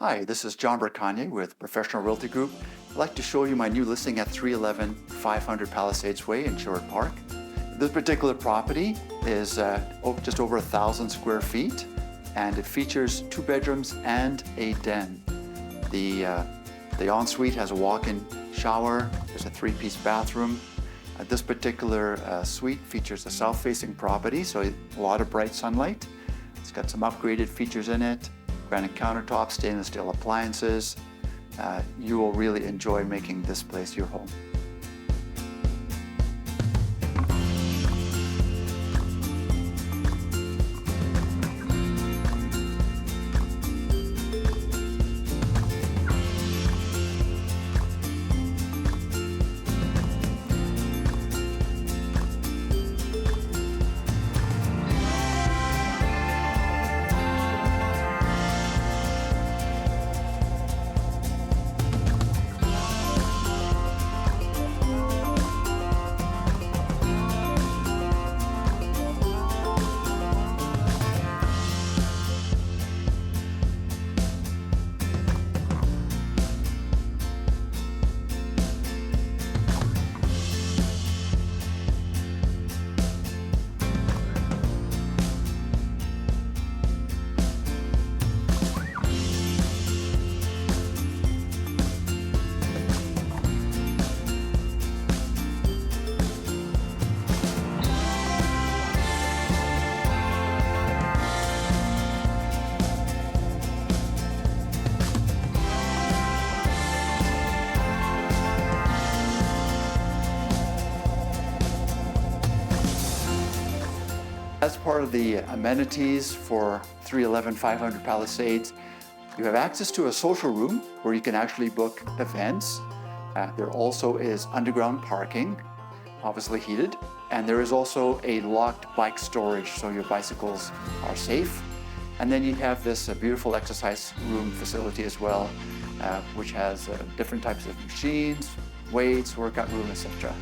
Hi, this is John Braconnier with Professional Realty Group. I'd like to show you my new listing at 311 500 Palisades Way in Sherwood Park. This particular property is just over 1,000 square feet, and it features 2 bedrooms and a den. The ensuite has a walk-in shower. There's a 3-piece bathroom. This particular suite features a south-facing property, so a lot of bright sunlight. It's got some upgraded features in it. Granite countertops, stainless steel appliances. You will really enjoy making this place your home. As part of the amenities for 311 500 Palisades, you have access to a social room where you can actually book events. There also is underground parking, obviously heated, and there is also a locked bike storage so your bicycles are safe. And then you have this beautiful exercise room facility as well, which has different types of machines, weights, workout room, etc.